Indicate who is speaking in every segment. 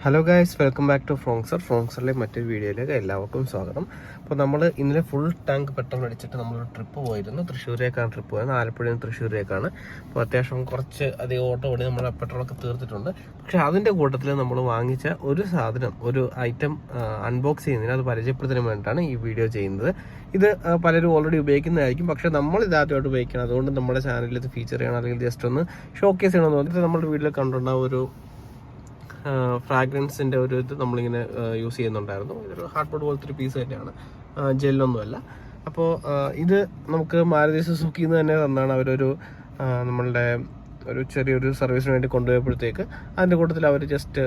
Speaker 1: Hello guys, welcome back to ഫ്രോങ്സറിലെ മറ്റൊരു വീഡിയോയിലേക്ക് എല്ലാവർക്കും സ്വാഗതം. അപ്പോൾ നമ്മൾ ഇന്നലെ ഫുൾ ടാങ്ക് പെട്രോൾ അടിച്ചിട്ട് നമ്മൾ ട്രിപ്പ് പോയിരുന്നു. തൃശ്ശൂരേക്കാണ് ട്രിപ്പ് പോയത്, ആലപ്പുഴയിൽ നിന്ന് തൃശ്ശൂരേക്കാണ്. അപ്പോൾ അത്യാവശ്യം കുറച്ച് അധികം ഓട്ടോ ഓടി നമ്മൾ പെട്രോളൊക്കെ തീർത്തിട്ടുണ്ട്. പക്ഷേ അതിൻ്റെ കൂട്ടത്തിൽ നമ്മൾ വാങ്ങിച്ച ഒരു സാധനം, ഒരു ഐറ്റം അൺബോക്സ് ചെയ്യുന്നതിന് അത് പരിചയപ്പെടുത്തുന്നതിന് വേണ്ടിയിട്ടാണ് ഈ വീഡിയോ ചെയ്യുന്നത്. ഇത് പലരും ഓൾറെഡി ഉപയോഗിക്കുന്നതായിരിക്കും, പക്ഷേ നമ്മൾ ഇതാദ്യമായിട്ട് ഉപയോഗിക്കണം. അതുകൊണ്ട് നമ്മുടെ ചാനലിൽ ഇത് ഫീച്ചർ ചെയ്യണം, അല്ലെങ്കിൽ ജസ്റ്റ് ഒന്ന് ഷോക്കേസ് ചെയ്യണമെന്ന് പറഞ്ഞിട്ട് നമ്മുടെ വീട്ടിൽ കണ്ടുണ്ടാവും ഒരു ഫ്രാഗ്രൻസിൻ്റെ ഒരു ഇത് നമ്മളിങ്ങനെ യൂസ് ചെയ്യുന്നുണ്ടായിരുന്നു. ഇതൊരു ഹാർഡ് ബോർഡ് പോലത്തെ ഒരു പീസ് തന്നെയാണ്, ജെല്ലൊന്നുമല്ല. അപ്പോൾ ഇത് നമുക്ക് മാരുതി സുസുക്കിയിൽ നിന്ന് തന്നെ തന്നാണ്. അവരൊരു നമ്മളുടെ ഒരു ചെറിയൊരു സർവീസിന് വേണ്ടി കൊണ്ടുപോയപ്പോഴത്തേക്ക് അതിൻ്റെ കൂട്ടത്തിൽ അവർ ജസ്റ്റ്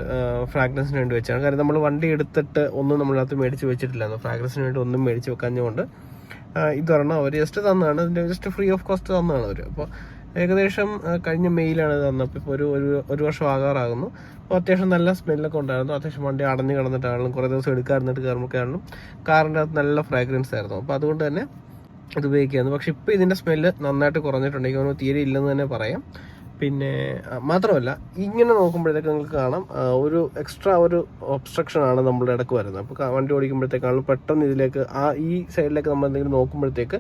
Speaker 1: ഫ്രാഗ്രൻസിന് വേണ്ടി വെച്ചാണ്. കാരണം നമ്മൾ വണ്ടി എടുത്തിട്ട് ഒന്നും നമ്മളകത്ത് മേടിച്ച് വെച്ചിട്ടില്ലായിരുന്നു. ഫ്രാഗ്രൻസിന് വേണ്ടി ഒന്നും മേടിച്ച് വെക്കാഞ്ഞുകൊണ്ട് ഇതൊരെണ്ണം അവർ ജസ്റ്റ് തന്നതാണ്. ഇതിൻ്റെ ജസ്റ്റ് ഫ്രീ ഓഫ് കോസ്റ്റ് തന്നതാണ് അവർ. അപ്പോൾ ഏകദേശം കഴിഞ്ഞ മെയിലാണ് തന്നത്. അപ്പോൾ ഇപ്പോൾ ഒരു വർഷം ആകാറാകുന്നു. അപ്പോൾ അത്യാവശ്യം നല്ല സ്മെല്ലൊക്കെ ഉണ്ടായിരുന്നു. അത്യാവശ്യം വണ്ടി അടഞ്ഞു കിടന്നിട്ടാണെങ്കിലും കുറേ ദിവസം എടുക്കാറുന്നിട്ട് കയറുമ്പോഴൊക്കെയാണെങ്കിലും കാറിൻ്റെ അകത്ത് നല്ല ഫ്രാഗ്രൻസ് ആയിരുന്നു. അപ്പോൾ അതുകൊണ്ട് തന്നെ ഇത് ഉപയോഗിക്കുകയായിരുന്നു. പക്ഷേ ഇപ്പോൾ ഇതിൻ്റെ സ്മെല്ല് നന്നായിട്ട് കുറഞ്ഞിട്ടുണ്ട്. എനിക്ക് തീരെ ഇല്ലെന്ന് തന്നെ പറയാം. പിന്നെ മാത്രമല്ല, ഇങ്ങനെ നോക്കുമ്പോഴത്തേക്ക് നിങ്ങൾക്ക് കാണാം ഒരു എക്സ്ട്രാ ഒരു ഒബ്സ്ട്രക്ഷൻ ആണ് നമ്മുടെ ഇടയ്ക്ക് വരുന്നത്. അപ്പോൾ വണ്ടി ഓടിക്കുമ്പോഴത്തേക്കാളും പെട്ടെന്ന് ഇതിലേക്ക് ഈ സൈഡിലേക്ക് നമ്മൾ എന്തെങ്കിലും നോക്കുമ്പോഴത്തേക്ക്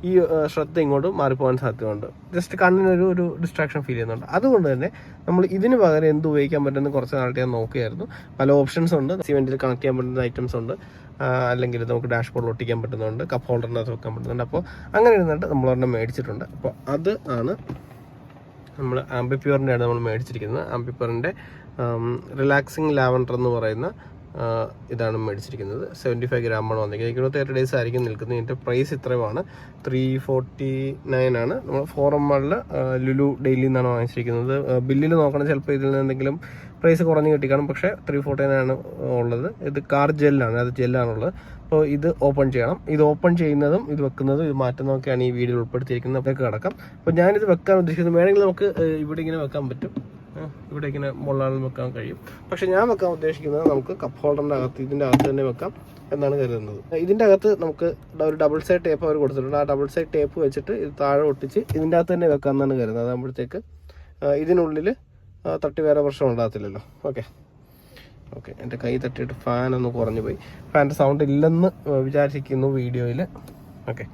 Speaker 1: ഈ ശ്രദ്ധ ഇങ്ങോട്ട് മാറിപ്പോകാൻ സാധ്യതയുണ്ട്. ജസ്റ്റ് കണ്ണിനൊരു ഡിസ്ട്രാക്ഷൻ ഫീൽ ചെയ്യുന്നുണ്ട്. അതുകൊണ്ട് തന്നെ നമ്മൾ ഇതിന് പകരം എന്ത് ഉപയോഗിക്കാൻ പറ്റുമെന്ന് കുറച്ച് നാളത്തെ ഞാൻ നോക്കിയായിരുന്നു. പല ഓപ്ഷൻസ് ഉണ്ട്. സിവൻറ്റിൽ കണക്ട് ചെയ്യാൻ പറ്റുന്ന ഐറ്റംസ് ഉണ്ട്, അല്ലെങ്കിൽ നമുക്ക് ഡാഷ് ബോർഡിൽ ഒട്ടിക്കാൻ പറ്റുന്നുണ്ട്, കപ്പ് ഹോൾഡറിനകത്ത് വെക്കാൻ പറ്റുന്നുണ്ട്. അപ്പോൾ അങ്ങനെ ഇരുന്നിട്ട് നമ്മളൊരെണ്ണം മേടിച്ചിട്ടുണ്ട്. അപ്പോൾ അത് ആണ് നമ്മൾ ആംബിപ്യൂറിൻ്റെ ആണ് നമ്മൾ മേടിച്ചിരിക്കുന്നത്. ആംബിപ്യൂറിൻ്റെ റിലാക്സിങ് ലാവൻഡർ എന്ന് പറയുന്ന ഇതാണ് മേടിച്ചിരിക്കുന്നത്. 75 ഗ്രാമാണ് വന്നിരിക്കുന്നത്. 30 ഡേയ്സ് ആയിരിക്കും നിൽക്കുന്നത്. ഇതിൻ്റെ പ്രൈസ് ഇത്രയുമാണ്, 349 ആണ്. നമ്മൾ ഫോറമ്മളിൽ ലുലു ഡെയിലി നിന്നാണ് വാങ്ങിച്ചിരിക്കുന്നത്. ബില്ലിൽ നോക്കണം, ചിലപ്പോൾ ഇതിൽ നിന്ന് എന്തെങ്കിലും പ്രൈസ് കുറഞ്ഞ് കിട്ടിക്കാണും. പക്ഷേ 349 ആണ് ഉള്ളത്. ഇത് കാർ ജെല്ലാണ്, അത് ജെല്ലാണുള്ളത്. അപ്പോൾ ഇത് ഓപ്പൺ ചെയ്യണം. ഇത് ഓപ്പൺ ചെയ്യുന്നതും ഇത് വെക്കുന്നതും ഇത് മാറ്റുന്നതൊക്കെയാണ് ഈ വീഡിയോയിൽ ഉൾപ്പെടുത്തിയിരിക്കുന്നത്. അതൊക്കെ കിടക്കാം. അപ്പോൾ ഞാനിത് വെക്കാൻ ഉദ്ദേശിക്കുന്നത്, വേണമെങ്കിൽ നമുക്ക് ഇവിടെ ഇങ്ങനെ വെക്കാൻ പറ്റും, ഇവിടെ ഇങ്ങനെ മുള്ളാളിൽ വെക്കാൻ കഴിയും. പക്ഷെ ഞാൻ വെക്കാൻ ഉദ്ദേശിക്കുന്നത് നമുക്ക് കപ്പ് ഹോൾഡറിൻ്റെ അകത്ത്, ഇതിൻ്റെ അകത്ത് തന്നെ വെക്കാം എന്നാണ് കരുതുന്നത്. ഇതിൻ്റെ അകത്ത് നമുക്ക് ഒരു ഡബിൾ സൈഡ് ടേപ്പ് അവർ കൊടുത്തിട്ടുണ്ട്. ആ ഡബിൾ സൈഡ് ടേപ്പ് വെച്ചിട്ട് ഇത് താഴെ ഒട്ടിച്ച് ഇതിൻ്റെ അകത്ത് തന്നെ വെക്കാം എന്നാണ് കരുതുന്നത്. അതാകുമ്പോഴത്തേക്ക് ഇതിനുള്ളിൽ തട്ടി വേറെ പ്രശ്നം ഉണ്ടാകത്തില്ലല്ലോ. ഓക്കെ, എൻ്റെ കൈ തട്ടിയിട്ട് ഫാനൊന്ന് കുറഞ്ഞു പോയി. ഫാൻ്റെ സൗണ്ട് ഇല്ലെന്ന് വിചാരിക്കുന്നു വീഡിയോയിൽ. ഓക്കെ,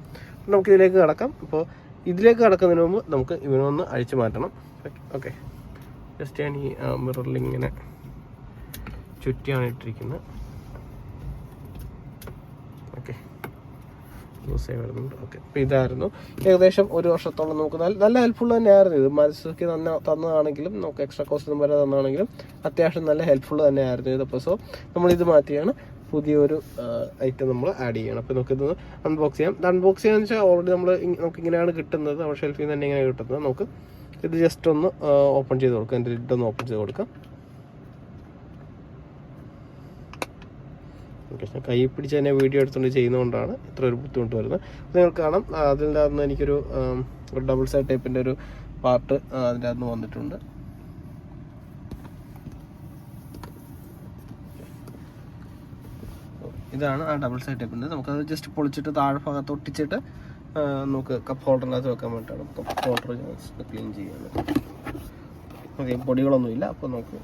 Speaker 1: നമുക്ക് ഇതിലേക്ക് കിടക്കാം. അപ്പോൾ ഇതിലേക്ക് കിടക്കുന്നതിന് മുമ്പ് നമുക്ക് ഇവനൊന്ന് അഴിച്ചു മാറ്റണം. ഓക്കെ, ജസ്റ്റ് ഞാൻ ഈ മിററിൽ ഇങ്ങനെ ചുറ്റിയാണ് ഇട്ടിരിക്കുന്നത്. ഓക്കെ, യൂസ് ചെയ്യാൻ വരുന്നുണ്ട്. ഓക്കെ, അപ്പോൾ ഇതായിരുന്നു ഏകദേശം ഒരു വർഷത്തോളം നമുക്ക് നല്ല ഹെൽപ്ഫുൾ തന്നെയായിരുന്നു. ഇത് മാരുതി തന്നതാണെങ്കിലും നമുക്ക് എക്സ്ട്രാ കോസ്റ്റ് വരെ തന്നതാണെങ്കിലും അത്യാവശ്യം നല്ല ഹെൽപ്ഫുൾ തന്നെയായിരുന്നു ഇത്. അപ്പോൾ സോ നമ്മളിത് മാറ്റിയാണ് പുതിയൊരു ഐറ്റം നമ്മൾ ആഡ് ചെയ്യണം. അപ്പോൾ നമുക്കിത് അൺബോക്സ് ചെയ്യാം. ഇത് അൺബോക്സ് ചെയ്യാന്ന് വെച്ചാൽ ഓൾറെഡി നമുക്ക് ഇങ്ങനെയാണ് കിട്ടുന്നത്, നമ്മുടെ ഷെൽഫിൽ നിന്ന് തന്നെ ഇങ്ങനെ കിട്ടുന്നത്. നമുക്ക് ഇത് ജസ്റ്റ് ഒന്ന് ഓപ്പൺ ചെയ്ത് കൊടുക്കാം. എൻ്റെ ലിഡൊന്ന് ഓപ്പൺ ചെയ്ത് കൊടുക്കാം. ഓക്കെ, കൈ പിടിച്ച് തന്നെ വീഡിയോ എടുത്തുകൊണ്ട് ചെയ്യുന്നതുകൊണ്ടാണ് ഇത്ര ഒരു ബുദ്ധിമുട്ട് വരുന്നത്. നിങ്ങൾക്ക് കാണാം അതിൻ്റെ അകത്ത് എനിക്കൊരു ഡബിൾ സൈഡ് ടൈപ്പിൻ്റെ ഒരു പാർട്ട് അതിൻ്റെ അകത്ത് വന്നിട്ടുണ്ട്. ഇതാണ് ആ ഡബിൾ സൈഡ് ടൈപ്പിൻ്റെ. നമുക്കത് ജസ്റ്റ് പൊളിച്ചിട്ട് താഴെ ഭാഗത്ത് ഒട്ടിച്ചിട്ട് നമുക്ക് കപ്പ് ഹോൾഡറിനകത്ത് വെക്കാൻ വേണ്ടിയിട്ടാണ്. കപ്പ് ഹോൾഡർ ജസ്റ്റ് ക്ലീൻ ചെയ്യാണ്. ഓക്കെ, പൊടികളൊന്നുമില്ല. അപ്പോൾ നമുക്ക്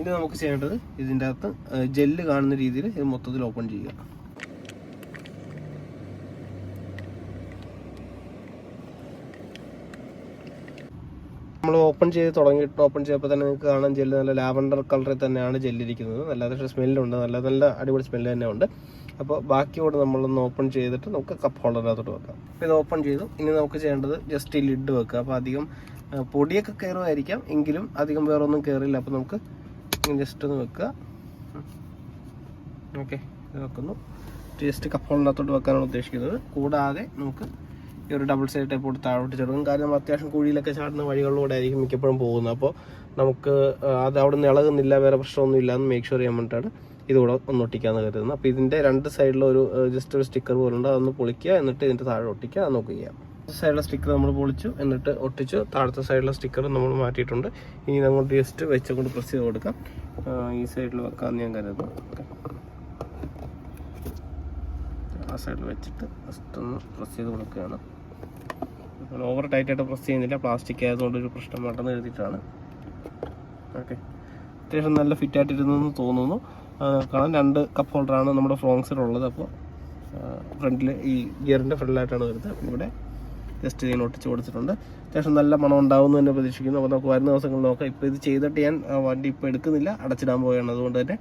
Speaker 1: ഇത് നമുക്ക് ചെയ്യേണ്ടത് ഇതിൻ്റെ അകത്ത് ജെല്ല് കാണുന്ന രീതിയിൽ ഇത് മൊത്തത്തിൽ ഓപ്പൺ ചെയ്യുക. നമ്മൾ ഓപ്പൺ ചെയ്തപ്പോൾ തന്നെ നിങ്ങൾക്ക് കാണാൻ ജെല്ല് നല്ല ലാവൻഡർ കളറിൽ തന്നെയാണ് ജെല്ലിരിക്കുന്നത്. നല്ല സ്മെല്ലുണ്ട്, നല്ല അടിപൊളി സ്മെല്ല് തന്നെ ഉണ്ട്. അപ്പോൾ ബാക്കിയോട് നമ്മളൊന്ന് ഓപ്പൺ ചെയ്തിട്ട് നമുക്ക് കപ്പ് ഹോൾഡറിനകത്തോട്ട് വെക്കാം. അപ്പോൾ ഇത് ഓപ്പൺ ചെയ്തു. ഇനി നമുക്ക് ചെയ്യേണ്ടത് ജസ്റ്റ് ഈ ലിഡ് വെക്കുക. അപ്പോൾ അധികം പൊടിയൊക്കെ കയറുമായിരിക്കാം, എങ്കിലും അധികം വേറെ ഒന്നും കയറില്ല. അപ്പോൾ നമുക്ക് ജസ്റ്റ് ഒന്ന് വെക്കുക. ഓക്കെ, ഇത് വെക്കുന്നു. ജസ്റ്റ് കപ്പ് ഹോൾഡറിനകത്തോട്ട് വെക്കാനാണ് ഉദ്ദേശിക്കുന്നത്. കൂടാതെ നമുക്ക് ഈ ഒരു ഡബിൾ സൈഡ് ടൈപ്പ് കൊടുത്ത് താഴോട്ട് ചെറുക്കും. കാരണം നമ്മൾ അത്യാവശ്യം കുഴിയിലൊക്കെ ചാടുന്ന വഴികളിലൂടെ ആയിരിക്കും മിക്കപ്പോഴും പോകുന്നത്. അപ്പോൾ നമുക്ക് അത് അവിടെ നിന്ന് ഇളകുന്നില്ല, വേറെ പ്രശ്നമൊന്നും ഇല്ല എന്ന് മേക്ക് ഷുവർ ചെയ്യാൻ വേണ്ടിയിട്ടാണ് ഇതുകൂടെ ഒന്ന് ഒട്ടിക്കാമെന്ന് കരുതുന്നത്. അപ്പോൾ ഇതിൻ്റെ രണ്ട് സൈഡിലും ജസ്റ്റ് ഒരു സ്റ്റിക്കർ പോലുണ്ട്, അതൊന്ന് പൊളിക്കുക, എന്നിട്ട് ഇതിൻ്റെ താഴെ ഒട്ടിക്കുക. അത് നോക്കുക ചെയ്യാം. സൈഡിലെ സ്റ്റിക്കർ നമ്മൾ പൊളിച്ചു, എന്നിട്ട് ഒട്ടിച്ചു. താഴത്തെ സൈഡിലെ സ്റ്റിക്കർ നമ്മൾ മാറ്റിയിട്ടുണ്ട്. ഇനി അങ്ങോട്ട് ജസ്റ്റ് വെച്ചുകൊണ്ട് പ്രസ് ചെയ്ത് കൊടുക്കാം. ഈ സൈഡിൽ വെക്കാമെന്ന് ഞാൻ കരുതുന്നു. ആ സൈഡിൽ വെച്ചിട്ട് ജസ്റ്റ് ഒന്ന് പ്രസ് ചെയ്ത് കൊടുക്കുകയാണ്. ഓവർ ടൈറ്റായിട്ട് പ്രസ് ചെയ്യുന്നില്ല, പ്ലാസ്റ്റിക് ആയതുകൊണ്ടൊരു പ്രശ്നം വേണ്ടെന്ന് എഴുതിയിട്ടാണ്. ഓക്കെ, അത്യാവശ്യം നല്ല ഫിറ്റായിട്ടിരുന്നെന്ന് തോന്നുന്നു. കാണാൻ 2 കപ്പ് ഹോൾഡറാണ് നമ്മുടെ ഫ്രോങ്സിലുള്ളത്. അപ്പോൾ ഫ്രണ്ടിൽ ഈ ഗിയറിൻ്റെ ഫ്രണ്ടിലായിട്ടാണ് വരുന്നത്. ഇവിടെ ജസ്റ്റ് ഇതിന് ഒട്ടിച്ച് കൊടുത്തിട്ടുണ്ട്. അത്യാവശ്യം നല്ല മണം ഉണ്ടാവുമെന്ന് തന്നെ പ്രതീക്ഷിക്കുന്നു. അപ്പോൾ നമുക്ക് വരുന്ന ദിവസങ്ങളിൽ നോക്കാം. ഇപ്പോൾ ഇത് ചെയ്തിട്ട് ഞാൻ വണ്ടി ഇപ്പോൾ എടുക്കുന്നില്ല, അടച്ചിടാൻ പോവുകയാണ്. അതുകൊണ്ട് തന്നെ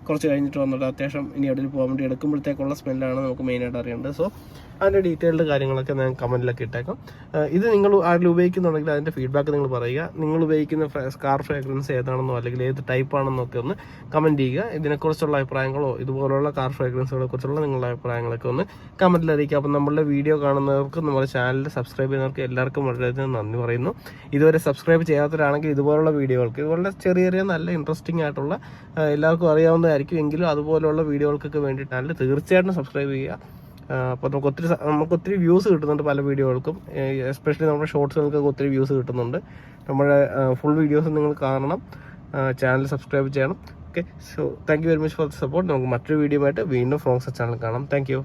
Speaker 1: കുറച്ച് കഴിഞ്ഞിട്ട് വന്നിട്ട് അത്യാവശ്യം ഇനി എവിടെയും പോകാൻ വേണ്ടി എടുക്കുമ്പോഴത്തേക്കുള്ള സ്മെല്ലാണ് നമുക്ക് മെയിനായിട്ട് അറിയേണ്ടത്. സോ അതിൻ്റെ ഡീറ്റെയിൽഡ് കാര്യങ്ങളൊക്കെ ഞാൻ കമൻറ്റിലൊക്കെ ഇട്ടേക്കാം. ഇത് നിങ്ങൾ ആരെങ്കിലും ഉപയോഗിക്കുന്നുണ്ടെങ്കിൽ അതിൻ്റെ ഫീഡ്ബാക്ക് നിങ്ങൾ പറയുക. നിങ്ങൾ ഉപയോഗിക്കുന്ന കാർ ഫ്രാഗ്രൻസ് ഏതാണെന്നോ അല്ലെങ്കിൽ ഏത് ടൈപ്പാണെന്നോ ഒക്കെ ഒന്ന് കമൻറ്റ് ചെയ്യുക. ഇതിനെക്കുറിച്ചുള്ള അഭിപ്രായങ്ങളോ ഇതുപോലുള്ള കാർ ഫ്രാഗ്രൻസുകളെ കുറിച്ചുള്ള നിങ്ങളുടെ അഭിപ്രായങ്ങളൊക്കെ ഒന്ന് കമൻറ്റിൽ അറിയിക്കുക. അപ്പം നമ്മളുടെ വീഡിയോ കാണുന്നവർക്കും നമ്മുടെ ചാനൽ സബ്സ്ക്രൈബ് ചെയ്യുന്നവർക്ക് എല്ലാവർക്കും വളരെയധികം നന്ദി പറയുന്നു. ഇതുവരെ സബ്സ്ക്രൈബ് ചെയ്യാത്തവരാണെങ്കിൽ ഇതുപോലുള്ള വീഡിയോകൾക്ക്, ഇതുപോലെ ചെറിയ ചെറിയ നല്ല ഇൻട്രസ്റ്റിംഗ് ആയിട്ടുള്ള എല്ലാവർക്കും അറിയാവുന്നതായിരിക്കും എങ്കിലും അതുപോലുള്ള വീഡിയോകൾക്കൊക്കെ വേണ്ടി ചാനൽ തീർച്ചയായിട്ടും സബ്സ്ക്രൈബ് ചെയ്യുക. അപ്പോൾ നമുക്ക് ഒത്തിരി വ്യൂസ് കിട്ടുന്നുണ്ട് പല വീഡിയോകൾക്കും, എസ്പെഷ്യലി നമ്മുടെ ഷോർട്സുകൾക്കൊക്കെ ഒത്തിരി വ്യൂസ് കിട്ടുന്നുണ്ട്. നമ്മുടെ ഫുൾ വീഡിയോസ് നിങ്ങൾ കാണണം, ചാനൽ സബ്സ്ക്രൈബ് ചെയ്യണം. Okay, so thank you very much for the support. നമുക്ക് മറ്റൊരു വീഡിയോ ആയിട്ട് വീണ്ടും ഫ്രോങ്സ് ചാനൽ കാണാം. Thank you.